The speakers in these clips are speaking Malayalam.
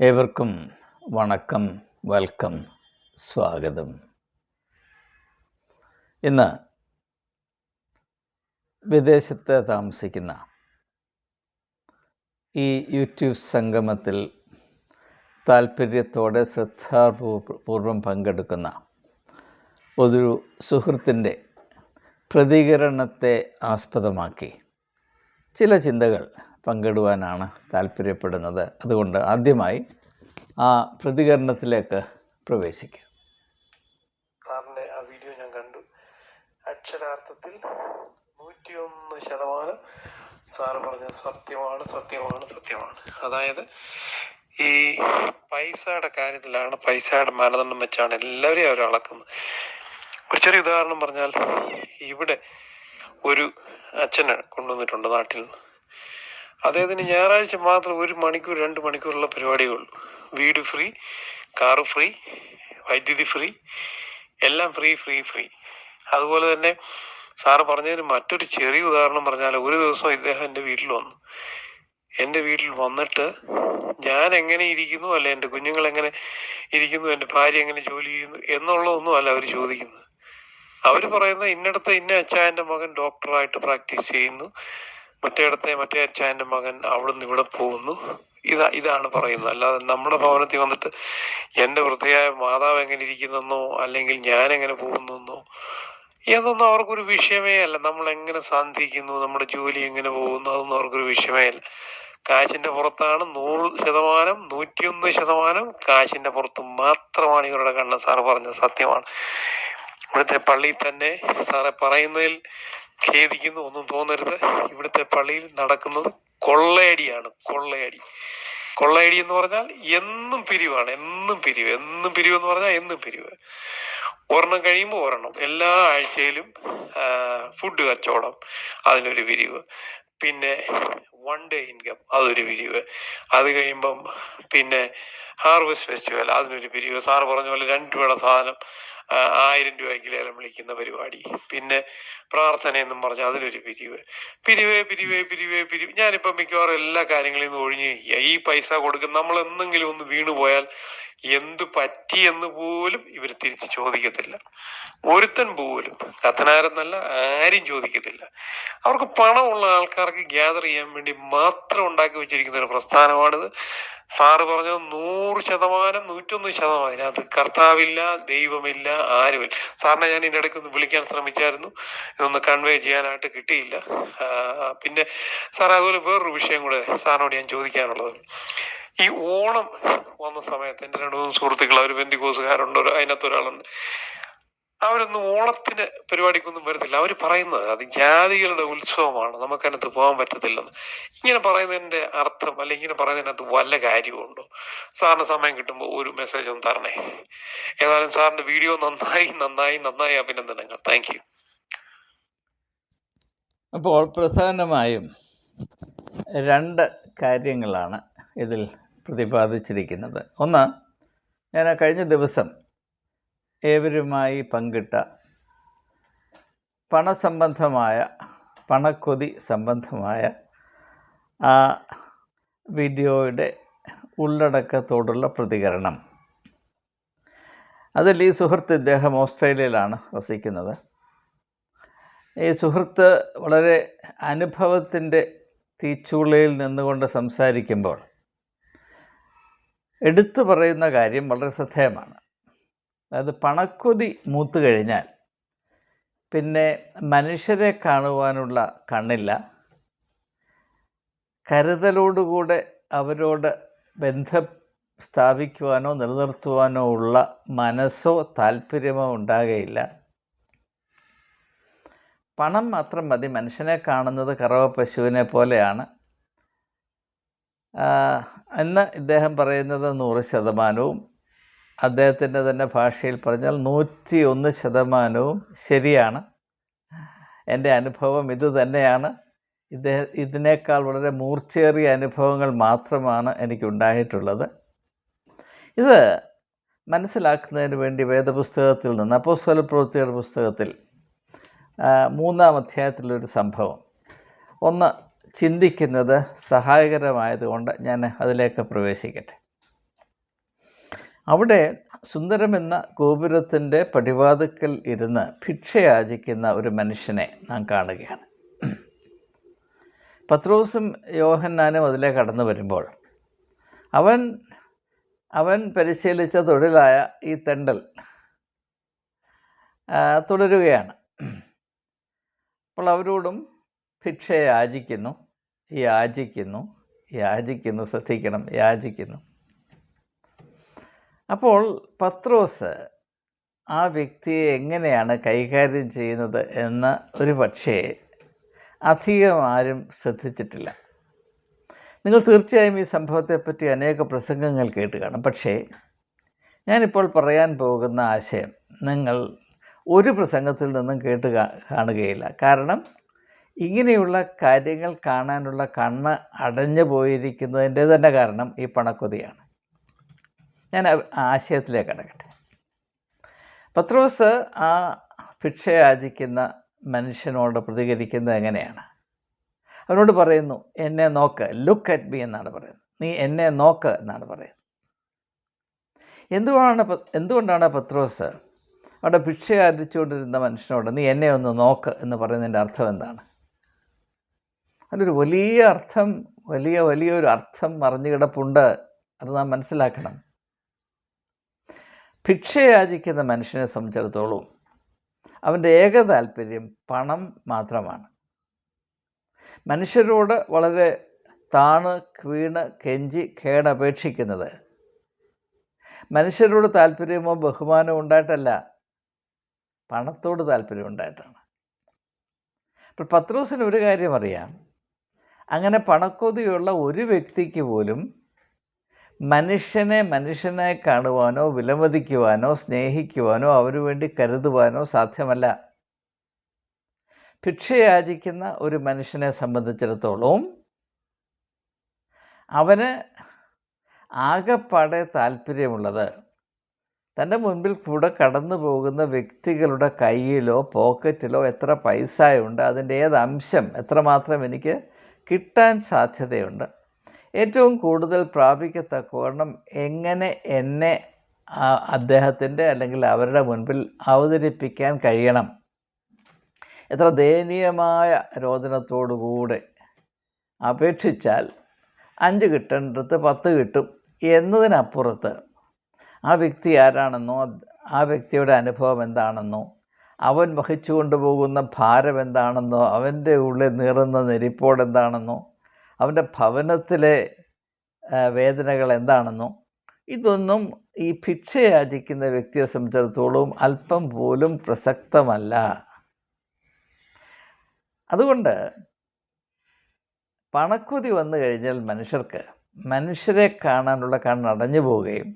ഏവർക്കും വണക്കം, വെൽക്കം, സ്വാഗതം. ഇന്ന് വിദേശത്ത് താമസിക്കുന്ന ഈ യൂട്യൂബ് സംഗമത്തിൽ താല്പര്യത്തോടെ ശ്രദ്ധാപൂർവം പങ്കെടുക്കുന്ന ഒരു സുഹൃത്തിൻ്റെ പ്രതികരണത്തെ ആസ്പദമാക്കി ചില ചിന്തകൾ പങ്കിടുവാനാണ് താല്പര്യപ്പെടുന്നത്. അതുകൊണ്ട് ആദ്യമായി ആ പ്രതികരണത്തിലേക്ക് പ്രവേശിക്കാം. സാറിൻ്റെ ആ വീഡിയോ ഞാൻ കണ്ടു. അക്ഷരാർത്ഥത്തിൽ 101% സാറ് പറഞ്ഞത് സത്യമാണ്. അതായത് ഈ പൈസയുടെ കാര്യത്തിലാണ്, പൈസയുടെ മാനദണ്ഡം വെച്ചാണ് എല്ലാവരെയും അവർ അളക്കുന്നത്. ഒരു ചെറിയ ഉദാഹരണം പറഞ്ഞാൽ, ഇവിടെ ഒരു അച്ഛനെ കൊണ്ടുവന്നിട്ടുണ്ട് നാട്ടിൽ നിന്ന്. അദ്ദേഹത്തിന് ഞായറാഴ്ച മാത്രം 1 മണിക്കൂർ 2 മണിക്കൂറുള്ള പരിപാടിയേ ഉള്ളൂ. വീട് ഫ്രീ, കാറ് ഫ്രീ, വൈദ്യുതി ഫ്രീ, എല്ലാം ഫ്രീ. അതുപോലെ തന്നെ സാറ് പറഞ്ഞതിന് മറ്റൊരു ചെറിയ ഉദാഹരണം പറഞ്ഞാൽ, ഒരു ദിവസം ഇദ്ദേഹം എൻ്റെ വീട്ടിൽ വന്നു. എൻ്റെ വീട്ടിൽ വന്നിട്ട് ഞാൻ എങ്ങനെ ഇരിക്കുന്നു, അല്ല എൻ്റെ കുഞ്ഞുങ്ങൾ എങ്ങനെ ഇരിക്കുന്നു, എൻ്റെ ഭാര്യ എങ്ങനെ ജോലി ചെയ്യുന്നു എന്നുള്ളതൊന്നും അല്ല അവർ ചോദിക്കുന്നത്. അവർ പറയുന്നത്, ഇന്നടത്തെ ഇന്ന അച്ചായൻ്റെ മകൻ ഡോക്ടറായിട്ട് പ്രാക്ടീസ് ചെയ്യുന്നു, മറ്റേ അച്ചായൻ്റെ മകൻ അവിടുന്ന് ഇവിടെ പോകുന്നു, ഇതാണ് പറയുന്നത്. അല്ലാതെ നമ്മുടെ ഭവനത്തിൽ വന്നിട്ട് എൻ്റെ വൃദ്ധയായ മാതാവ് എങ്ങനെ ഇരിക്കുന്നെന്നോ അല്ലെങ്കിൽ ഞാൻ എങ്ങനെ പോകുന്നെന്നോ എന്നൊന്നും അവർക്കൊരു വിഷയമേ അല്ല. നമ്മൾ എങ്ങനെ സാധിക്കുന്നു, നമ്മുടെ ജോലി എങ്ങനെ പോകുന്നു, അതൊന്നും അവർക്കൊരു വിഷയമേ അല്ല. കാശിന്റെ പുറത്താണ് 100%, 101% കാശിന്റെ പുറത്ത് മാത്രമാണ് ഇവരുടെ കണ്ണ്. സാറ് പറഞ്ഞത് സത്യമാണ്. ഇവിടുത്തെ പള്ളിയിൽ തന്നെ സാറെ പറയുന്നതിൽ ഖേദിക്കുന്നു, ഒന്നും തോന്നരുത്. ഇവിടുത്തെ പള്ളിയിൽ നടക്കുന്നത് കൊള്ളയടിയാണ്. കൊള്ളയടി എന്ന് പറഞ്ഞാൽ എന്നും പിരിവാണ്. എന്നും പിരിവ് എന്ന് പറഞ്ഞാൽ എന്നും പിരിവ്. ഒരെണ്ണം കഴിയുമ്പോൾ ഒരെണ്ണം. എല്ലാ ആഴ്ചയിലും ഫുഡ് കച്ചവടം, അതിനൊരു പിരിവ്. പിന്നെ 1 ഡേ ഇൻകം, അതൊരു പിരിവ്. അത് കഴിയുമ്പം പിന്നെ ഹാർവസ്റ്റ് ഫെസ്റ്റിവൽ, അതിനൊരു പിരിവ്. സാറ് പറഞ്ഞ പോലെ 2 രൂപയുടെ സാധനം 1000 രൂപയ്ക്ക് ലേലം വിളിക്കുന്ന പരിപാടി. പിന്നെ പ്രാർത്ഥന എന്നും പറഞ്ഞാൽ അതിനൊരു പിരിവ്. ഞാനിപ്പം മിക്കവാറും എല്ലാ കാര്യങ്ങളിൽ നിന്ന് ഒഴിഞ്ഞു നിൽക്കുക. ഈ പൈസ കൊടുക്കും, നമ്മൾ എന്തെങ്കിലും ഒന്ന് വീണുപോയാൽ എന്ത് പറ്റി എന്ന് പോലും ഇവർ തിരിച്ച് ചോദിക്കത്തില്ല. ഒരുത്തൻ പോലും, കത്തനാരെന്നല്ല, ആരും ചോദിക്കത്തില്ല. അവർക്ക് പണമുള്ള ആൾക്കാർക്ക് ഗ്യാദർ ചെയ്യാൻ വേണ്ടി മാത്രം ഉണ്ടാക്കി വെച്ചിരിക്കുന്ന ഒരു പ്രസ്ഥാനമാണിത്. സാറ് പറഞ്ഞത് 100%, 101%. അതിനകത്ത് കർത്താവില്ല, ദൈവമില്ല, ആരുമില്ല. സാറിനെ ഞാൻ ഇതിൻ്റെ ഇടയ്ക്ക് ഒന്ന് വിളിക്കാൻ ശ്രമിച്ചായിരുന്നു, ഇതൊന്ന് കൺവേ ചെയ്യാനായിട്ട് കിട്ടിയില്ല. പിന്നെ സാറേ, അതുപോലെ വേറൊരു വിഷയം കൂടെ സാറിനോട് ഞാൻ ചോദിക്കാനുള്ളത്. ഈ ഓണം വന്ന സമയത്ത് എൻ്റെ 2-3 സുഹൃത്തുക്കൾ, അവർ പെന്തിക്കോസുകാരുണ്ട്, അതിനകത്ത് ഒരാളുണ്ട്. അവരൊന്നും ഓണത്തിന് പരിപാടിക്കൊന്നും വരത്തില്ല. അവർ പറയുന്നത് അത് ജാതികളുടെ ഉത്സവമാണ്, നമുക്കതിനകത്ത് പോകാൻ പറ്റത്തില്ലെന്ന്. ഇങ്ങനെ പറയുന്നതിന്റെ അർത്ഥം, അല്ലെങ്കിൽ ഇങ്ങനെ പറയുന്നതിനകത്ത് വല്ല കാര്യമുണ്ടോ? സാറിന് സമയം കിട്ടുമ്പോൾ ഒരു മെസ്സേജ് ഒന്ന് തരണേ. ഏതായാലും സാറിന്റെ വീഡിയോ നന്നായി അഭിനന്ദനങ്ങൾ. Thank you. അപ്പോൾ പ്രധാനമായും 2 കാര്യങ്ങളാണ് ഇതിൽ പ്രതിപാദിച്ചിരിക്കുന്നത്. ഒന്ന്, ഞാൻ കഴിഞ്ഞ ദിവസം ഏവരുമായി പങ്കിട്ട പണക്കൊതി സംബന്ധമായ ആ വീഡിയോയുടെ ഉള്ളടക്കത്തോടുള്ള പ്രതികരണം. അതിൽ ഈ സുഹൃത്ത്, ഇദ്ദേഹം ഓസ്ട്രേലിയയിലാണ് വസിക്കുന്നത്. ഈ സുഹൃത്ത് വളരെ അനുഭവത്തിൻ്റെ തീച്ചൂളയിൽ നിന്നുകൊണ്ട് സംസാരിക്കുമ്പോൾ എടുത്തു പറയുന്ന കാര്യം വളരെ ശ്രദ്ധേയമാണ്. അതായത്, പണക്കൊതി മൂത്തു കഴിഞ്ഞാൽ പിന്നെ മനുഷ്യരെ കാണുവാനുള്ള കണ്ണില്ല, കരുതലോടുകൂടെ അവരോട് ബന്ധം സ്ഥാപിക്കുവാനോ നിലനിർത്തുവാനോ ഉള്ള മനസ്സോ താല്പര്യമോ ഉണ്ടാകുകയില്ല. പണം മാത്രം മതി. മനുഷ്യനെ കാണുന്നത് കറവ പശുവിനെ പോലെയാണ് എന്ന് ഇദ്ദേഹം പറയുന്നത് 100%. അദ്ദേഹത്തിൻ്റെ തന്നെ ഭാഷയിൽ പറഞ്ഞാൽ 101% ശരിയാണ്. എൻ്റെ അനുഭവം ഇത് തന്നെയാണ്. ഇതിനേക്കാൾ വളരെ മൂർച്ചയേറിയ അനുഭവങ്ങൾ മാത്രമാണ് എനിക്കുണ്ടായിട്ടുള്ളത്. ഇത് മനസ്സിലാക്കുന്നതിന് വേണ്ടി വേദപുസ്തകത്തിൽ നിന്ന്, അപ്പോസ്തലപ്രവൃത്തിയുടെ പുസ്തകത്തിൽ 3-ാം അധ്യായത്തിലൊരു സംഭവം ഒന്ന് ചിന്തിക്കുന്നത് സഹായകരമായതുകൊണ്ട് ഞാൻ അതിലേക്ക് പ്രവേശിക്കട്ടെ. അവിടെ സുന്ദരമെന്ന ഗോപുരത്തിൻ്റെ പടിവാതിക്കൽ ഇരുന്ന് ഭിക്ഷയാചിക്കുന്ന ഒരു മനുഷ്യനെ നാം കാണുകയാണ്. പത്രോസും യോഹന്നാനും അതിലെ കടന്നു വരുമ്പോൾ അവൻ പരിശീലിച്ച തൊഴിലായ ഈ തെണ്ടൽ തുടരുകയാണ്. അപ്പോൾ അവരോടും ഭിക്ഷ യാചിക്കുന്നു, ശ്രദ്ധിക്കണം, യാചിക്കുന്നു. അപ്പോൾ പത്രോസ് ആ വ്യക്തിയെ എങ്ങനെയാണ് കൈകാര്യം ചെയ്യുന്നത് എന്ന് ഒരു പക്ഷേ അധികം ആരും ശ്രദ്ധിച്ചിട്ടില്ല. നിങ്ങൾ തീർച്ചയായും ഈ സംഭവത്തെപ്പറ്റി അനേക പ്രസംഗങ്ങൾ കേട്ട് കാണും. പക്ഷേ ഞാനിപ്പോൾ പറയാൻ പോകുന്ന ആശയം നിങ്ങൾ ഒരു പ്രസംഗത്തിൽ നിന്നും കേട്ട് കാണുകയില്ല. കാരണം ഇങ്ങനെയുള്ള കാര്യങ്ങൾ കാണാനുള്ള കണ്ണ് അടഞ്ഞു പോയിരിക്കുന്നതിൻ്റെ തന്നെ കാരണം ഈ പണക്കൊതിയാണ്. ഞാൻ ആശയത്തിലേക്ക് കടക്കട്ടെ. പത്രോസ് ആ ഭിക്ഷ യാചിക്കുന്ന മനുഷ്യനോട് പ്രതികരിക്കുന്നത് എങ്ങനെയാണ്? അവനോട് പറയുന്നു, എന്നെ നോക്ക്, ലുക്ക് അറ്റ് മീ എന്നാണ് പറയുന്നത്. നീ എന്നെ നോക്ക് എന്നാണ് പറയുന്നത്. എന്തുകൊണ്ടാണ് പത്രോസ് അവിടെ ഭിക്ഷ യാചിച്ചുകൊണ്ടിരുന്ന മനുഷ്യനോട് നീ എന്നെ ഒന്ന് നോക്ക് എന്ന് പറയുന്നതിൻ്റെ അർത്ഥം എന്താണ്? അതിലൊരു വലിയൊരു അർത്ഥം മറിഞ്ഞു കിടപ്പുണ്ട്. അത് നാം മനസ്സിലാക്കണം. ഭിക്ഷ യാചിക്കുന്ന മനുഷ്യനെ സംബന്ധിച്ചിടത്തോളം അവൻ്റെ ഏക താല്പര്യം പണം മാത്രമാണ്. മനുഷ്യരോട് വളരെ വീണ് കെഞ്ചി കേടപേക്ഷിക്കുന്നത് മനുഷ്യരോട് താല്പര്യമോ ബഹുമാനമോ ഉണ്ടായിട്ടല്ല, പണത്തോട് താല്പര്യം ഉണ്ടായിട്ടാണ്. അപ്പോൾ പത്രോസിന് ഒരു കാര്യം അറിയാം, അങ്ങനെ പണക്കൊതിയുള്ള ഒരു വ്യക്തിക്ക് പോലും മനുഷ്യനായി കാണുവാനോ വിലമതിക്കുവാനോ സ്നേഹിക്കുവാനോ അവനു വേണ്ടി കരുതുവാനോ സാധ്യമല്ല. ഭിക്ഷ യാചിക്കുന്ന ഒരു മനുഷ്യനെ സംബന്ധിച്ചിടത്തോളം അവന് ആകെപ്പാടെ താല്പര്യമുള്ളത് തൻ്റെ മുൻപിൽ കൂടെ കടന്നു പോകുന്ന വ്യക്തികളുടെ കയ്യിലോ പോക്കറ്റിലോ എത്ര പൈസയുണ്ട്, അതിൻ്റെ ഏതംശം എത്രമാത്രം എനിക്ക് കിട്ടാൻ സാധ്യതയുണ്ട്, ഏറ്റവും കൂടുതൽ പ്രാപിക്കത്തക്കവണ്ണം എങ്ങനെ എന്നെ അദ്ദേഹത്തിൻ്റെ അല്ലെങ്കിൽ അവരുടെ മുൻപിൽ അവതരിപ്പിക്കാൻ കഴിയണം, എത്ര ദയനീയമായ രോദനത്തോടുകൂടെ അപേക്ഷിച്ചാൽ 5 കിട്ടേണ്ടത് 10 കിട്ടും എന്നതിനപ്പുറത്ത് ആ വ്യക്തി ആരാണെന്നോ ആ വ്യക്തിയുടെ അനുഭവം എന്താണെന്നോ അവൻ വഹിച്ചു കൊണ്ടുപോകുന്ന ഭാരം എന്താണെന്നോ അവൻ്റെ ഉള്ളിൽ നീറുന്ന നെരിപ്പോട് എന്താണെന്നോ അവൻ്റെ ഭവനത്തിലെ വേദനകൾ എന്താണെന്നോ ഇതൊന്നും ഈ ഭിക്ഷ യാചിക്കുന്ന വ്യക്തിയെ സംബന്ധിച്ചിടത്തോളം അല്പം പോലും പ്രസക്തമല്ല. അതുകൊണ്ട് പണക്കൊതി വന്നു കഴിഞ്ഞാൽ മനുഷ്യരെ കാണാനുള്ള കണ്ണടഞ്ഞു പോവുകയും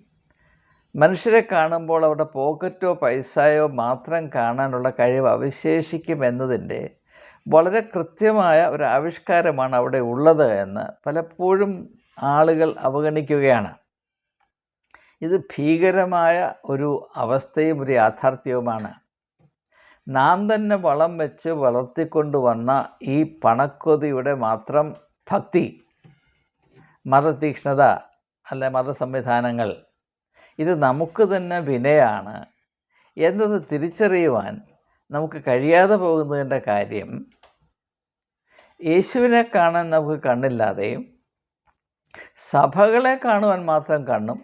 മനുഷ്യരെ കാണുമ്പോൾ അവരുടെ പോക്കറ്റോ പൈസയോ മാത്രം കാണാനുള്ള കഴിവ് അവശേഷിക്കും എന്നതിൻ്റെ വളരെ കൃത്യമായ ഒരു ആവിഷ്കാരമാണ് അവിടെ ഉള്ളത് എന്ന് പലപ്പോഴും ആളുകൾ അവഗണിക്കുകയാണ്. ഇത് ഭീകരമായ ഒരു അവസ്ഥയും ഒരു യാഥാർത്ഥ്യവുമാണ്. നാം തന്നെ വളം വെച്ച് വളർത്തിക്കൊണ്ടുവന്ന ഈ പണക്കൊതിയുടെ മാത്രം ഭക്തി, മതതീക്ഷ്ണത അല്ലെ മതസംവിധാനങ്ങൾ, ഇത് നമുക്ക് തന്നെ വിനയാണ് എന്നത് തിരിച്ചറിയുവാൻ നമുക്ക് കഴിയാതെ പോകുന്നതിൻ്റെ കാര്യം യേശുവിനെ കാണാൻ നമുക്ക് കണ്ണില്ലാതെയും സഭകളെ കാണുവാൻ മാത്രം കണ്ണും,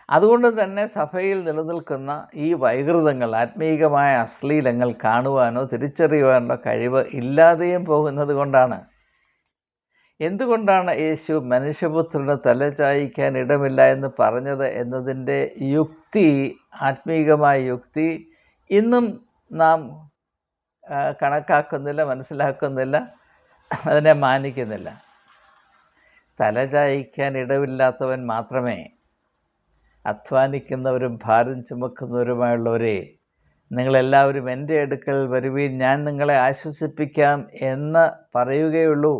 അതുകൊണ്ട് തന്നെ സഭയിൽ നിലനിൽക്കുന്ന ഈ വൈകൃതങ്ങൾ, ആത്മീകമായ അശ്ലീലങ്ങൾ കാണുവാനോ തിരിച്ചറിയുവാനുള്ള കഴിവ് ഇല്ലാതെയും പോകുന്നത് കൊണ്ടാണ്. എന്തുകൊണ്ടാണ് യേശു മനുഷ്യപുത്രന് തലചായ്ക്കാൻ ഇടമില്ല എന്ന് പറഞ്ഞത് എന്നതിൻ്റെ യുക്തി, ആത്മീകമായ യുക്തി ഇന്നും നാം കണക്കാക്കുന്നില്ല, മനസ്സിലാക്കുന്നില്ല, അതിനെ മാനിക്കുന്നില്ല. തലചായ്ക്കാൻ ഇടമില്ലാത്തവൻ മാത്രമേ, അധ്വാനിക്കുന്നവരും ഭാരം ചുമക്കുന്നവരുമായുള്ളവരെ, നിങ്ങളെല്ലാവരും എൻ്റെ അടുക്കൽ വരുവീൻ, ഞാൻ നിങ്ങളെ ആശ്വസിപ്പിക്കാം എന്ന് പറയുകയുള്ളൂ.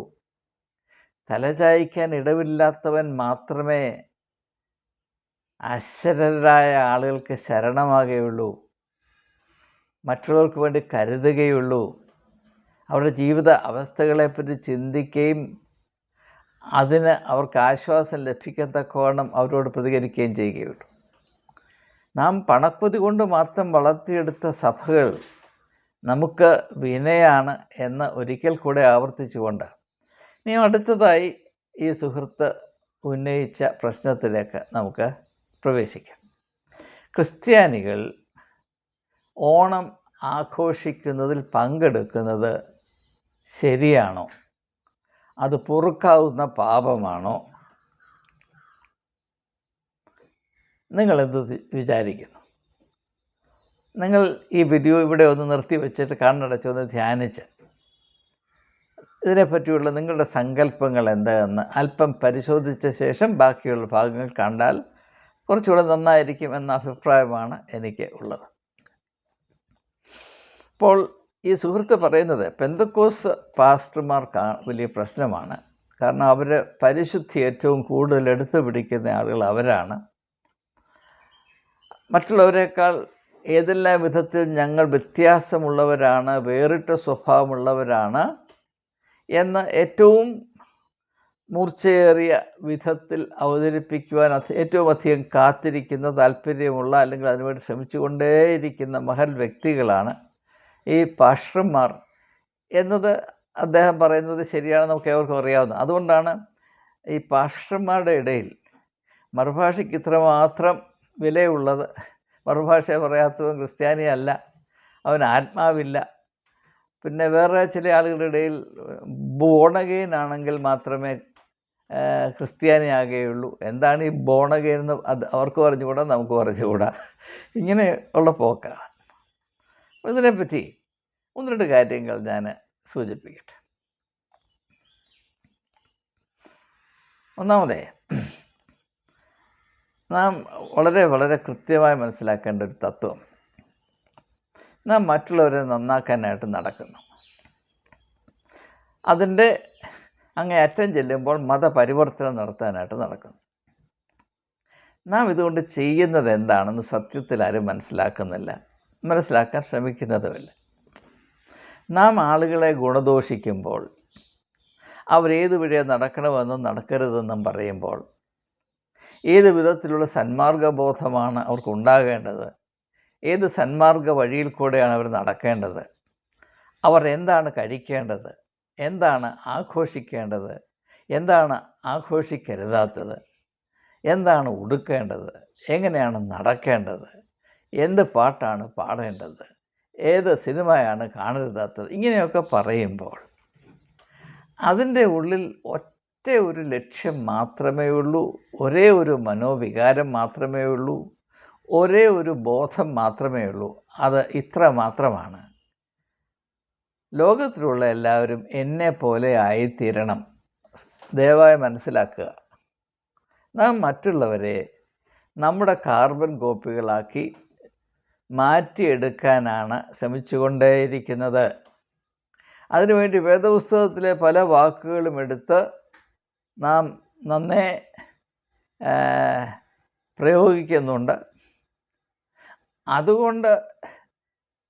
തലചായ്ക്കാൻ ഇടമില്ലാത്തവൻ മാത്രമേ അശരണരായ ആളുകൾക്ക് ശരണമാകുകയുള്ളൂ, മറ്റുള്ളവർക്ക് വേണ്ടി കരുതുകയുള്ളൂ, അവരുടെ ജീവിത അവസ്ഥകളെപ്പറ്റി ചിന്തിക്കുകയും അതിന് അവർക്ക് ആശ്വാസം ലഭിക്കത്തക്കവണ്ണം അവരോട് പ്രതികരിക്കുകയും ചെയ്യുകയുള്ളൂ. നാം പണക്കൊതി കൊണ്ട് മാത്രം വളർത്തിയെടുത്ത സഭകൾ നമുക്ക് വിനയാണ് എന്ന് ഒരിക്കൽ കൂടെ ആവർത്തിച്ചുകൊണ്ട് ഇനി അടുത്തതായി ഈ സുഹൃത്ത് ഉന്നയിച്ച പ്രശ്നത്തിലേക്ക് നമുക്ക് പ്രവേശിക്കാം. ക്രിസ്ത്യാനികൾ ഓണം ആഘോഷിക്കുന്നതിൽ പങ്കെടുക്കുന്നത് ശരിയാണോ? അത് പൊറുക്കാവുന്ന പാപമാണോ? നിങ്ങളെന്ത് വിചാരിക്കുന്നു? നിങ്ങൾ ഈ വീഡിയോ ഇവിടെ ഒന്ന് നിർത്തി വെച്ചിട്ട് കണ്ണടച്ച് ഒന്ന് ധ്യാനിച്ച് ഇതിനെപ്പറ്റിയുള്ള നിങ്ങളുടെ സങ്കല്പങ്ങൾ എന്താണെന്ന് അല്പം പരിശോധിച്ച ശേഷം ബാക്കിയുള്ള ഭാഗങ്ങൾ കണ്ടാൽ കുറച്ചുകൂടെ നന്നായിരിക്കും എന്ന അഭിപ്രായമാണ് എനിക്ക് ഉള്ളത്. അപ്പോൾ ഈ സുഹൃത്ത് പറയുന്നത് പെന്തക്കോസ് പാസ്റ്റർമാർക്ക് വലിയ പ്രശ്നമാണ്. കാരണം അവർ പരിശുദ്ധി ഏറ്റവും കൂടുതൽ എടുത്തു പിടിക്കുന്ന ആളുകൾ അവരാണ്. മറ്റുള്ളവരെക്കാൾ ഏതെല്ലാം വിധത്തിൽ ഞങ്ങൾ വ്യത്യാസമുള്ളവരാണ്, വേറിട്ട സ്വഭാവമുള്ളവരാണ് എന്ന് ഏറ്റവും മൂർച്ചയേറിയ വിധത്തിൽ അവതരിപ്പിക്കുവാൻ ഏറ്റവും അധികം കാത്തിരിക്കുന്ന, താല്പര്യമുള്ള, അല്ലെങ്കിൽ അതിനുവേണ്ടി ശ്രമിച്ചുകൊണ്ടേയിരിക്കുന്ന മഹൽ വ്യക്തികളാണ് ഈ പാസ്റ്റർമാർ എന്നത് അദ്ദേഹം പറയുന്നത് ശരിയാണ്, നമുക്ക് ഏവർക്കും അറിയാവുന്ന. അതുകൊണ്ടാണ് ഈ പാസ്റ്റർമാരുടെ ഇടയിൽ മറുഭാഷയ്ക്ക് ഇത്രമാത്രം വിലയുള്ളത്. മറുഭാഷ പറയാത്തവൻ ക്രിസ്ത്യാനിയല്ല, അവൻ ആത്മാവില്ല. പിന്നെ വേറെ ചില ആളുകളുടെ ഇടയിൽ ബോൺ അഗെയിൻ ആണെങ്കിൽ മാത്രമേ ക്രിസ്ത്യാനിയാകുകയുള്ളൂ. എന്താണ് ഈ ബോൺ അഗെയിൻ എന്ന് അവർക്ക് പറഞ്ഞുകൂടാ, നമുക്ക് പറഞ്ഞുകൂടാ. ഇങ്ങനെ ഉള്ള പോക്കാണ്. ഇതിനെപ്പറ്റി ഒന്ന് രണ്ട് കാര്യങ്ങൾ ഞാൻ സൂചിപ്പിക്കട്ടെ. ഒന്നാമതേ, നാം വളരെ വളരെ കൃത്യമായി മനസ്സിലാക്കേണ്ട ഒരു തത്വം, നാം മറ്റുള്ളവരെ നന്നാക്കാനായിട്ട് നടക്കുന്നു. അതിൻ്റെ അങ്ങേയറ്റം ചെല്ലുമ്പോൾ മതപരിവർത്തനം നടത്താനായിട്ട് നടക്കുന്നു. നാം ഇതുകൊണ്ട് ചെയ്യുന്നത് എന്താണെന്ന് സത്യത്തിൽ ആരും മനസ്സിലാക്കുന്നില്ല, മനസ്സിലാക്കാൻ ശ്രമിക്കുന്നതുമില്ല. നാം ആളുകളെ ഗുണദോഷിക്കുമ്പോൾ, അവരേത് വഴിയെ നടക്കണമെന്നും നടക്കരുതെന്നും പറയുമ്പോൾ, ഏത് വിധത്തിലുള്ള സന്മാർഗബോധമാണ് അവർക്കുണ്ടാകേണ്ടത്, ഏത് സന്മാർഗ വഴിയിൽ കൂടെയാണ് അവർ നടക്കേണ്ടത്, അവർ എന്താണ് കഴിക്കേണ്ടത്, എന്താണ് ആഘോഷിക്കേണ്ടത്, എന്താണ് ആഘോഷിക്കരുതാത്തത്, എന്താണ് ഉടുക്കേണ്ടത്, എങ്ങനെയാണ് നടക്കേണ്ടത്, എന്ത് പാട്ടാണ് പാടേണ്ടത്, ഏത് സിനിമയാണ് കാണരുതാത്തത്, ഇങ്ങനെയൊക്കെ പറയുമ്പോൾ അതിൻ്റെ ഉള്ളിൽ ഒറ്റ ഒരു ലക്ഷ്യം മാത്രമേ ഉള്ളൂ, ഒരേ ഒരു മനോവികാരം മാത്രമേ ഉള്ളൂ, ഒരേ ഒരു ബോധം മാത്രമേ ഉള്ളൂ. അത് ഇത്ര മാത്രമാണ്: ലോകത്തിലുള്ള എല്ലാവരും എന്നെ പോലെ ആയിത്തീരണം. ദയവായി മനസ്സിലാക്കുക, നാം മറ്റുള്ളവരെ നമ്മുടെ കാർബൺ കോപ്പികളാക്കി മാറ്റിയെടുക്കാനാണ് ശ്രമിച്ചുകൊണ്ടേയിരിക്കുന്നത്. അതിനുവേണ്ടി വേദപുസ്തകത്തിലെ പല വാക്കുകളും എടുത്ത് നാം നന്നേ പ്രയോഗിക്കുന്നുണ്ട്. അതുകൊണ്ട്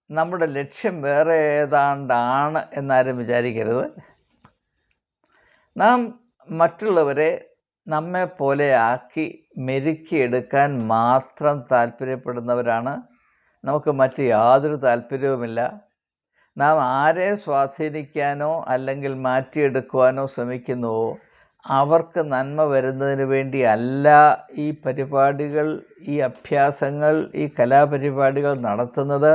നമ്മുടെ ലക്ഷ്യം വേറെ ഏതാണ്ടാണ് എന്നാരും വിചാരിക്കരുത്. നാം മറ്റുള്ളവരെ നമ്മെപ്പോലെ ആക്കി മെരുക്കിയെടുക്കാൻ മാത്രം താല്പര്യപ്പെടുന്നവരാണ്. നമുക്ക് മറ്റ് യാതൊരു താല്പര്യവുമില്ല. നാം ആരെ സ്വാധീനിക്കാനോ അല്ലെങ്കിൽ മാറ്റിയെടുക്കുവാനോ ശ്രമിക്കുന്നുവോ അവർക്ക് നന്മ വരുന്നതിന് വേണ്ടി അല്ല ഈ പരിപാടികൾ, ഈ അഭ്യാസങ്ങൾ, ഈ കലാപരിപാടികൾ നടത്തുന്നത്.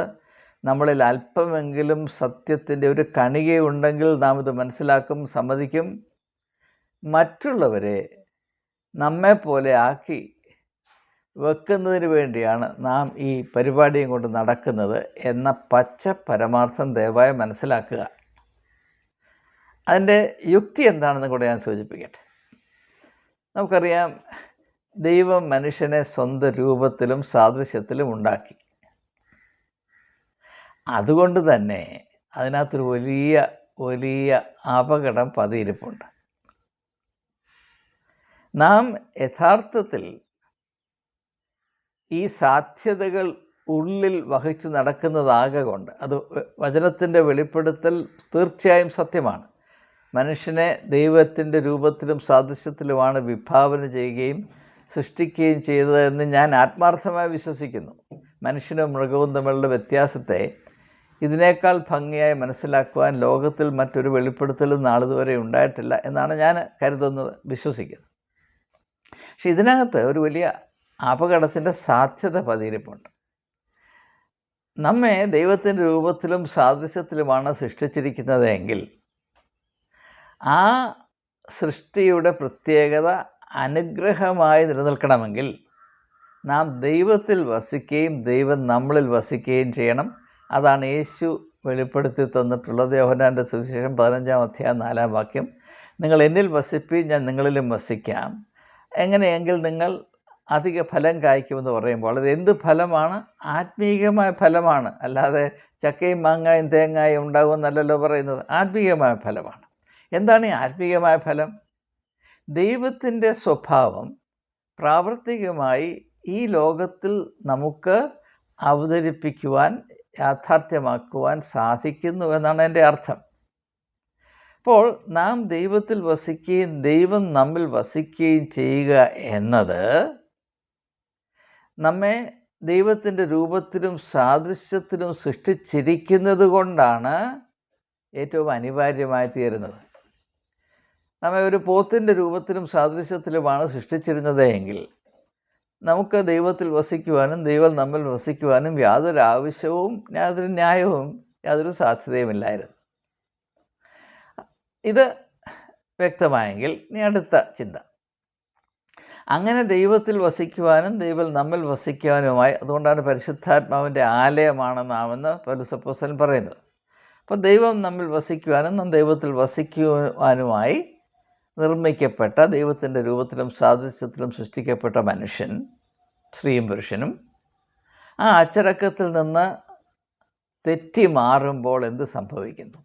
നമ്മളിൽ അല്പമെങ്കിലും സത്യത്തിൻ്റെ ഒരു കണികയുണ്ടെങ്കിൽ നാം ഇത് മനസ്സിലാക്കും, സമ്മതിക്കും. മറ്റുള്ളവരെ നമ്മെപ്പോലെ ആക്കി വെക്കുന്നതിന് വേണ്ടിയാണ് നാം ഈ പരിപാടിയും കൊണ്ട് നടക്കുന്നത് എന്ന പച്ച പരമാർത്ഥം ദയവായി മനസ്സിലാക്കുക. അതിൻ്റെ യുക്തി എന്താണെന്ന് കൂടെ ഞാൻ സൂചിപ്പിക്കട്ടെ. നമുക്കറിയാം, ദൈവം മനുഷ്യനെ സ്വന്തം രൂപത്തിലും സാദൃശ്യത്തിലും ഉണ്ടാക്കി. അതുകൊണ്ട് തന്നെ അതിനകത്തൊരു വലിയ വലിയ അപകടം പതിയിരിപ്പുണ്ട്. നാം യഥാർത്ഥത്തിൽ ഈ സാധ്യതകൾ ഉള്ളിൽ വഹിച്ചു നടക്കുന്നതാകൊണ്ട്, അത് വചനത്തിൻ്റെ വെളിപ്പെടുത്തൽ തീർച്ചയായും സത്യമാണ്. മനുഷ്യനെ ദൈവത്തിൻ്റെ രൂപത്തിലും സാദൃശ്യത്തിലുമാണ് വിഭാവന ചെയ്യുകയും സൃഷ്ടിക്കുകയും ചെയ്തതെന്ന് ഞാൻ ആത്മാർത്ഥമായി വിശ്വസിക്കുന്നു. മനുഷ്യനും മൃഗവും തമ്മിലുള്ള വ്യത്യാസത്തെ ഇതിനേക്കാൾ ഭംഗിയായി മനസ്സിലാക്കുവാൻ ലോകത്തിൽ മറ്റൊരു വെളിപ്പെടുത്തലും നാളിതുവരെ ഉണ്ടായിട്ടില്ല എന്നാണ് ഞാൻ കരുതുന്നത്, വിശ്വസിക്കുന്നത്. പക്ഷെ ഇതിനകത്ത് ഒരു വലിയ അപകടത്തിൻ്റെ സാധ്യത പതിയിരിപ്പുണ്ട്. നമ്മെ ദൈവത്തിൻ്റെ രൂപത്തിലും സാദൃശ്യത്തിലുമാണ് സൃഷ്ടിച്ചിരിക്കുന്നതെങ്കിൽ ആ സൃഷ്ടിയുടെ പ്രത്യേകത അനുഗ്രഹമായി നിലനിൽക്കണമെങ്കിൽ നാം ദൈവത്തിൽ വസിക്കുകയും ദൈവം നമ്മളിൽ വസിക്കുകയും ചെയ്യണം. അതാണ് യേശു വെളിപ്പെടുത്തി തന്നിട്ടുള്ളത്. യോഹന്നാൻ്റെ സുവിശേഷം 15-ാം അധ്യായം 4-ാം വാക്യം, നിങ്ങൾ എന്നിൽ വസിപ്പീൻ, ഞാൻ നിങ്ങളിലും വസിക്കാം. എങ്ങനെയെങ്കിൽ നിങ്ങൾ അധിക ഫലം കായ്ക്കുമെന്ന് പറയുമ്പോൾ അത് എന്ത് ഫലമാണ്? ആത്മീയമായ ഫലമാണ്. അല്ലാതെ ചക്കയും മാങ്ങായും തേങ്ങായും ഉണ്ടാകുമെന്നല്ലല്ലോ പറയുന്നത്. ആത്മീയമായ ഫലമാണ്. എന്താണ് ഈ ആത്മീയമായ ഫലം? ദൈവത്തിൻ്റെ സ്വഭാവം പ്രാവർത്തികമായി ഈ ലോകത്തിൽ നമുക്ക് അവതരിപ്പിക്കുവാൻ, യാഥാർത്ഥ്യമാക്കുവാൻ സാധിക്കുന്നു എന്നാണ് എൻ്റെ അർത്ഥം. അപ്പോൾ നാം ദൈവത്തിൽ വസിക്കുകയും ദൈവം നമ്മിൽ വസിക്കുകയും ചെയ്യുക എന്നത് നമ്മെ ദൈവത്തിൻ്റെ രൂപത്തിലും സാദൃശ്യത്തിലും സൃഷ്ടിച്ചിരിക്കുന്നത് കൊണ്ടാണ് ഏറ്റവും അനിവാര്യമായി തീരുന്നത്. നമ്മെ ഒരു പോത്തിൻ്റെ രൂപത്തിലും സാദൃശ്യത്തിലുമാണ് സൃഷ്ടിച്ചിരുന്നത് എങ്കിൽ നമുക്ക് ദൈവത്തിൽ വസിക്കുവാനും ദൈവം നമ്മിൽ വസിക്കുവാനും യാതൊരു ആവശ്യവും യാതൊരു ന്യായവും യാതൊരു സാധ്യതയുമില്ലായിരുന്നു. ഇത് വ്യക്തമായെങ്കിൽ ഇനി അടുത്ത ചിന്ത. അങ്ങനെ ദൈവത്തിൽ വസിക്കുവാനും ദൈവം നമ്മിൽ വസിക്കുവാനുമായി, അതുകൊണ്ടാണ് പരിശുദ്ധാത്മാവിൻ്റെ ആലയമാണ് നാമെന്ന് പൗലോസ് അപ്പോസ്തലൻ പറയുന്നത്. അപ്പോൾ ദൈവം നമ്മിൽ വസിക്കുവാനും നാം ദൈവത്തിൽ വസിക്കുവാനുമായി നിർമ്മിക്കപ്പെട്ട ദൈവത്തിൻ്റെ രൂപത്തിലും സാദൃശ്യത്തിലും സൃഷ്ടിക്കപ്പെട്ട മനുഷ്യൻ, സ്ത്രീയും പുരുഷനും, ആ അച്ചടക്കത്തിൽ നിന്ന് തെറ്റി മാറുമ്പോൾ എന്ത് സംഭവിക്കുന്നു?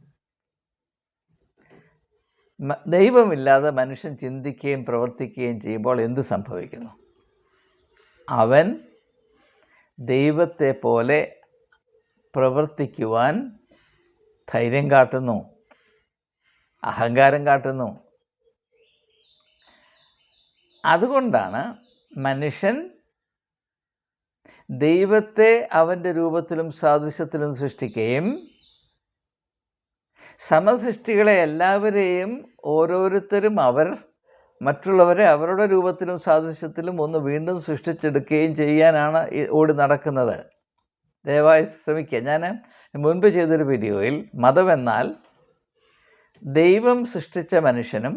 ദൈവമില്ലാതെ മനുഷ്യൻ ചിന്തിക്കുകയും പ്രവർത്തിക്കുകയും ചെയ്യുമ്പോൾ എന്ത് സംഭവിക്കുന്നു? അവൻ ദൈവത്തെ പോലെ പ്രവർത്തിക്കുവാൻ ധൈര്യം കാട്ടുന്നു, അഹങ്കാരം കാട്ടുന്നു. അതുകൊണ്ടാണ് മനുഷ്യൻ ദൈവത്തെ അവൻ്റെ രൂപത്തിലും സാദൃശ്യത്തിലും സൃഷ്ടിക്കുകയും സമസൃഷ്ടികളെ എല്ലാവരെയും ഓരോരുത്തരും മറ്റുള്ളവരെ അവരുടെ രൂപത്തിലും സാദൃശ്യത്തിലും ഒന്ന് വീണ്ടും സൃഷ്ടിച്ചെടുക്കുകയും ചെയ്യാനാണ് ഓടി നടക്കുന്നത്. ദയവായി ശ്രമിക്കുക. ഞാൻ മുൻപ് ചെയ്തൊരു വീഡിയോയിൽ മതമെന്നാൽ ദൈവം സൃഷ്ടിച്ച മനുഷ്യനും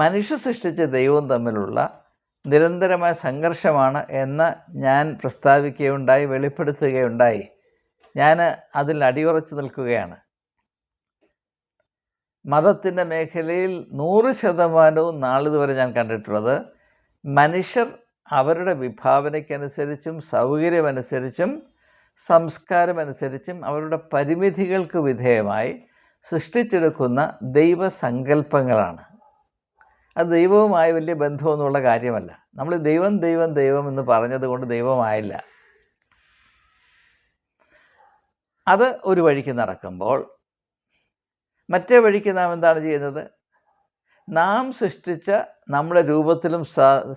മനുഷ്യ സൃഷ്ടിച്ച ദൈവവും തമ്മിലുള്ള നിരന്തരമായ സംഘർഷമാണ് എന്ന് ഞാൻ പ്രസ്താവിക്കുകയുണ്ടായി, വെളിപ്പെടുത്തുകയുണ്ടായി. ഞാൻ അതിൽ അടിയുറച്ച് നിൽക്കുകയാണ്. മതത്തിൻ്റെ മേഖലയിൽ 100% നാളിതുവരെ ഞാൻ കണ്ടിട്ടുള്ളത് മനുഷ്യർ അവരുടെ വിഭാവനയ്ക്കനുസരിച്ചും സൗകര്യമനുസരിച്ചും സംസ്കാരമനുസരിച്ചും അവരുടെ പരിമിതികൾക്ക് വിധേയമായി സൃഷ്ടിച്ചെടുക്കുന്ന ദൈവസങ്കല്പങ്ങളാണ്. അത് ദൈവവുമായി വലിയ ബന്ധമൊന്നുമുള്ള കാര്യമല്ല. നമ്മൾ ദൈവം ദൈവം ദൈവം എന്ന് പറഞ്ഞത് കൊണ്ട് ദൈവമായില്ല. അത് ഒരു വഴിക്ക് നടക്കുമ്പോൾ മറ്റേ വഴിക്ക് നാം എന്താണ് ചെയ്യുന്നത്? നാം സൃഷ്ടിച്ച നമ്മുടെ രൂപത്തിലും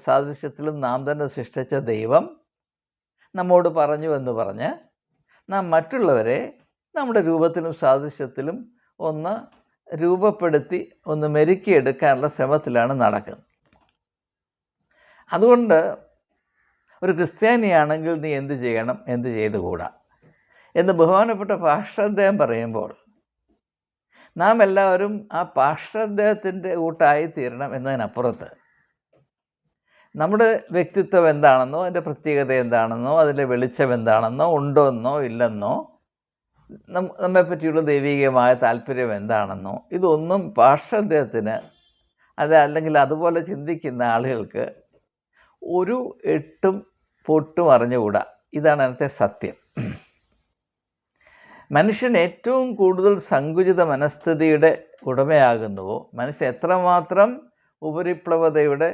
സാദൃശ്യത്തിലും നാം തന്നെ സൃഷ്ടിച്ച ദൈവം നമ്മോട് പറഞ്ഞു എന്ന് പറഞ്ഞ് നാം മറ്റുള്ളവരെ നമ്മുടെ രൂപത്തിലും സാദൃശ്യത്തിലും ഒന്ന് രൂപപ്പെടുത്തി ഒന്ന് മെരുക്കിയെടുക്കാനുള്ള ശ്രമത്തിലാണ് നടക്കുന്നത്. അതുകൊണ്ട് ഒരു ക്രിസ്ത്യാനിയാണെങ്കിൽ നീ എന്ത് ചെയ്യണം, എന്ത് ചെയ്തുകൂടാ എന്ന് ബഹുമാനപ്പെട്ട പാസ്റ്റർ അദ്ദേഹം പറയുമ്പോൾ നാം എല്ലാവരും ആ പാസ്റ്റർ അദ്ദേഹത്തിൻ്റെ കൂട്ടായി തീരണം എന്നതിനപ്പുറത്ത് നമ്മുടെ വ്യക്തിത്വം എന്താണെന്നോ അതിൻ്റെ പ്രത്യേകത എന്താണെന്നോ അതിൻ്റെ വെളിച്ചം എന്താണെന്നോ ഉണ്ടോ എന്നോ ഇല്ലെന്നോ നമ്മെപ്പറ്റിയുള്ള ദൈവികമായ താല്പര്യം എന്താണെന്നോ ഇതൊന്നും പാസ്റ്റർ അദ്ദേഹത്തിന് അല്ലെങ്കിൽ അതുപോലെ ചിന്തിക്കുന്ന ആളുകൾക്ക് ഒരു എട്ടും പൊട്ടും അറിഞ്ഞുകൂടാ. ഇതാണ് അതിനകത്തെ സത്യം. മനുഷ്യൻ ഏറ്റവും കൂടുതൽ സങ്കുചിത മനസ്ഥിതിയുടെ ഉടമയാകുന്നുവോ, മനുഷ്യൻ എത്രമാത്രം ഉപരിപ്ലവതയുടെ